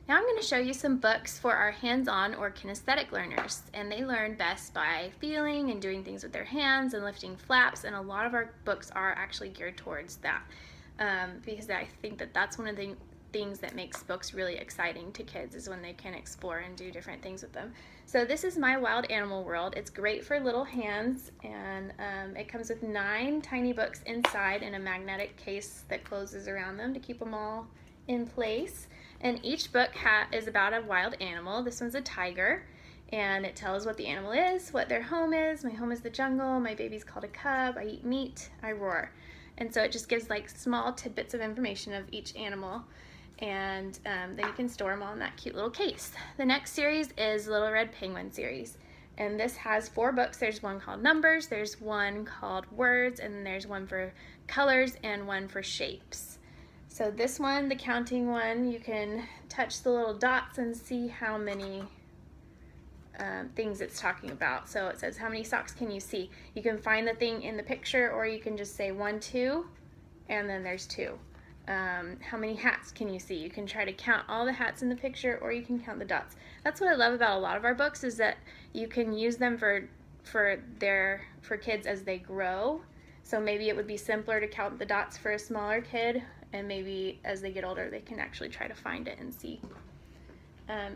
Now I'm going to show you some books for our hands-on or kinesthetic learners, and they learn best by feeling and doing things with their hands and lifting flaps, and a lot of our books are actually geared towards that because I think that that's one of the things that makes books really exciting to kids is when they can explore and do different things with them. So this is My Wild Animal World. It's great for little hands, and it comes with 9 tiny books inside in a magnetic case that closes around them to keep them all in place. And each book is about a wild animal. This one's a tiger, and it tells what the animal is, what their home is. My home is the jungle, my baby's called a cub, I eat meat, I roar. And so it just gives like small tidbits of information of each animal, and then you can store them all in that cute little case. The next series is Little Red Penguin series, and this has 4 books. There's one called Numbers, there's one called Words, and then there's one for colors and one for shapes. So this one, the counting one, you can touch the little dots and see how many things it's talking about. So it says how many socks can you see. You can find the thing in the picture, or you can just say 1, 2, and then there's 2. How many hats can you see? You can try to count all the hats in the picture, or you can count the dots. That's what I love about a lot of our books, is that you can use them for kids as they grow. So maybe it would be simpler to count the dots for a smaller kid, and maybe as they get older they can actually try to find it and see.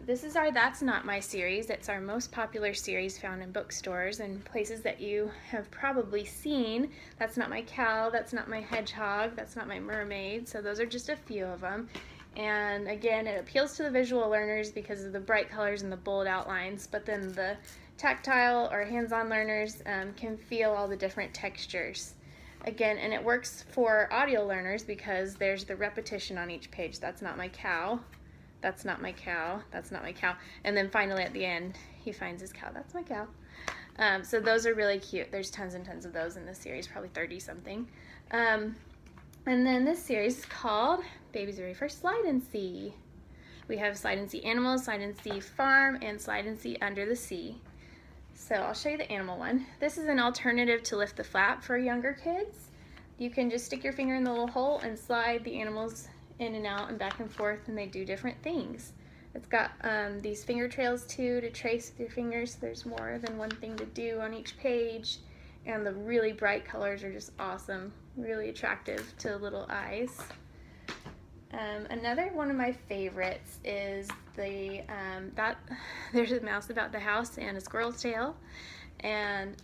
This is our That's Not My series. It's our most popular series found in bookstores and places that you have probably seen. That's Not My Cow, That's Not My Hedgehog, That's Not My Mermaid. So those are just a few of them. And again, it appeals to the visual learners because of the bright colors and the bold outlines, but then the tactile or hands-on learners can feel all the different textures. Again, and it works for audio learners because there's the repetition on each page. That's not my cow, that's not my cow, that's not my cow. And then finally at the end, he finds his cow, that's my cow. So those are really cute. There's tons and tons of those in this series, probably 30 something. And then this series is called Babies Are Ready for Slide and See. We have Slide and See Animals, Slide and See Farm, and Slide and See Under the Sea. So I'll show you the animal one. This is an alternative to lift the flap for younger kids. You can just stick your finger in the little hole and slide the animals in and out and back and forth, and they do different things. It's got these finger trails too to trace with your fingers. There's more than one thing to do on each page, and the really bright colors are just awesome, really attractive to little eyes. Another one of my favorites is there's a mouse about the house and a squirrel's tail, and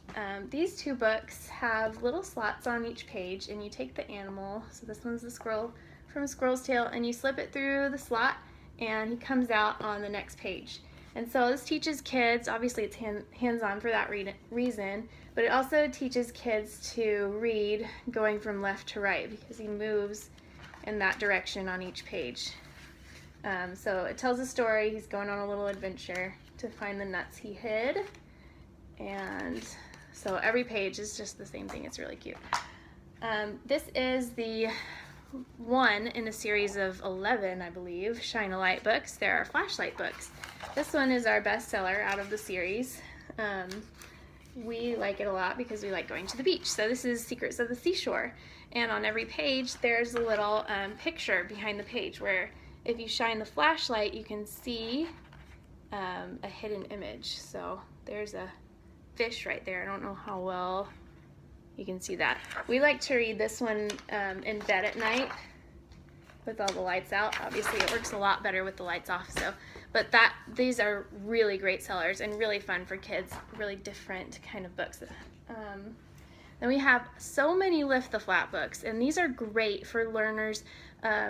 these 2 books have little slots on each page, and you take the animal, so this one's the squirrel from a squirrel's tail, and you slip it through the slot and he comes out on the next page. And so this teaches kids, obviously it's hands-on for that reason, but it also teaches kids to read going from left to right because he moves in that direction on each page. So it tells a story. He's going on a little adventure to find the nuts he hid, and so every page is just the same thing. It's really cute. This is the one in a series of 11, I believe, Shine a Light books. There are flashlight books. This one is our bestseller out of the series. We like it a lot because we like going to the beach. So this is Secrets of the Seashore, and on every page there's a little picture behind the page where if you shine the flashlight you can see a hidden image. So there's a fish right there. I don't know how well you can see that. We like to read this one in bed at night with all the lights out. Obviously it works a lot better with the lights off, so these are really great sellers and really fun for kids, really different kind of books. Then we have so many Lift the Flap books, and these are great for learners,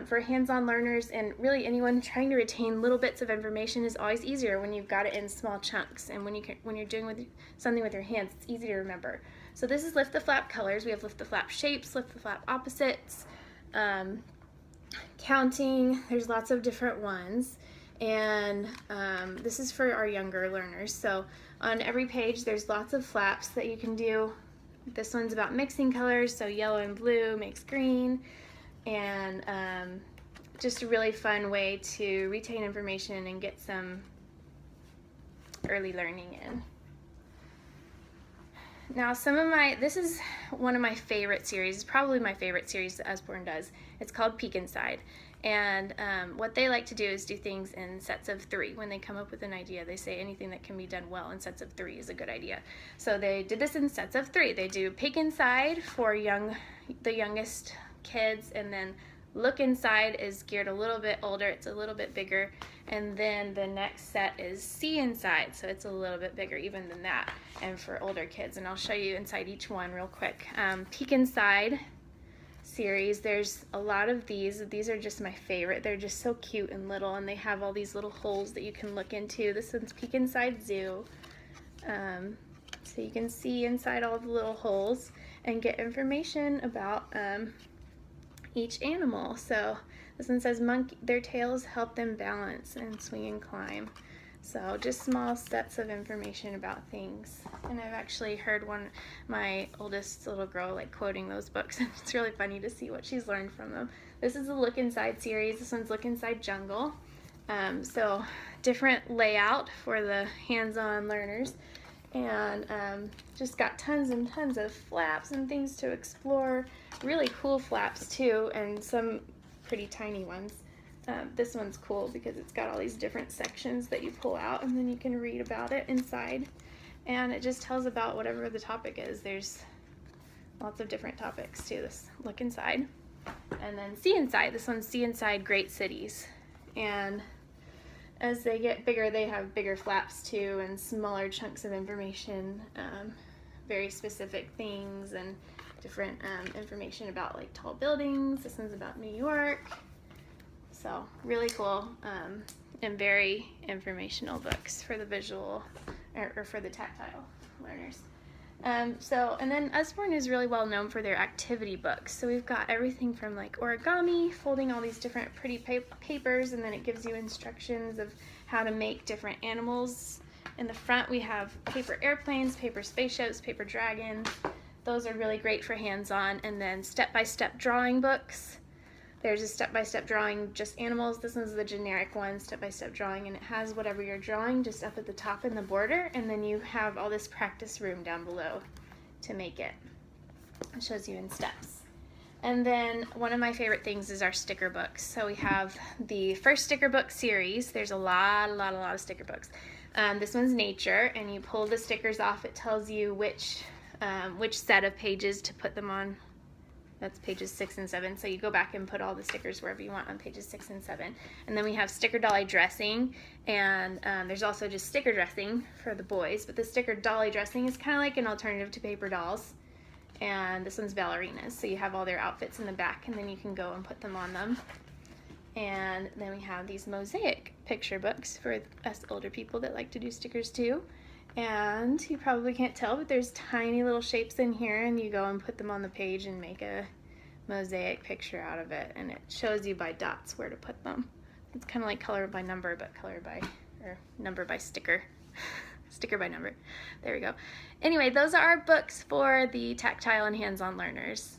for hands-on learners, and really anyone trying to retain little bits of information is always easier when you've got it in small chunks, and when you're doing something with your hands, it's easy to remember. So this is Lift the Flap colors. We have Lift the Flap shapes, Lift the Flap opposites, counting. There's lots of different ones. And this is for our younger learners. So on every page there's lots of flaps that you can do. This one's about mixing colors, so yellow and blue makes green, and just a really fun way to retain information and get some early learning in. Now this is one of my favorite series, probably my favorite series that Usborne does. It's called Peek Inside. And what they like to do is do things in sets of 3. When they come up with an idea, they say anything that can be done well in sets of 3 is a good idea. So they did this in sets of 3. They do peek inside for the youngest kids, and then look inside is geared a little bit older, it's a little bit bigger, and then the next set is see inside, so it's a little bit bigger even than that, and for older kids. And I'll show you inside each one real quick. Peek inside series, there's a lot of these are just my favorite. They're just so cute and little, and they have all these little holes that you can look into. This one's Peek Inside Zoo, so you can see inside all the little holes and get information about each animal. So this one says their tails help them balance and swing and climb. So just small sets of information about things. And I've actually heard my oldest little girl like quoting those books, and it's really funny to see what she's learned from them. This is the Look Inside series. This one's Look Inside Jungle. So different layout for the hands-on learners, and just got tons and tons of flaps and things to explore. Really cool flaps too, and some pretty tiny ones. This one's cool because it's got all these different sections that you pull out, and then you can read about it inside, and it just tells about whatever the topic is. There's lots of different topics to this Look Inside. And then See Inside. This one's See Inside Great Cities, and as they get bigger, they have bigger flaps too, and smaller chunks of information, very specific things, and different information about like tall buildings. This one's about New York. So really cool, and very informational books for the visual or for the tactile learners. And then Usborne is really well known for their activity books. So we've got everything from like origami, folding all these different pretty papers, and then it gives you instructions of how to make different animals. In the front we have paper airplanes, paper spaceships, paper dragons. Those are really great for hands-on. And then step-by-step drawing books. There's a step-by-step drawing, just animals. This one's the generic one, step-by-step drawing, and it has whatever you're drawing just up at the top in the border, and then you have all this practice room down below to make it. It shows you in steps. And then one of my favorite things is our sticker books. So we have the first sticker book series. There's a lot of sticker books. This one's nature, and you pull the stickers off. It tells you which set of pages to put them on. That's pages 6 and 7. So you go back and put all the stickers wherever you want on pages 6 and 7. And then we have sticker dolly dressing, and there's also just sticker dressing for the boys. But the sticker dolly dressing is kind of like an alternative to paper dolls. And this one's ballerinas. So you have all their outfits in the back, and then you can go and put them on them. And then we have these mosaic picture books for us older people that like to do stickers too. And you probably can't tell, but there's tiny little shapes in here, and you go and put them on the page and make a mosaic picture out of it, and it shows you by dots where to put them. It's kind of like color by number, but number by sticker. Sticker by number. There we go. Anyway, those are our books for the tactile and hands-on learners.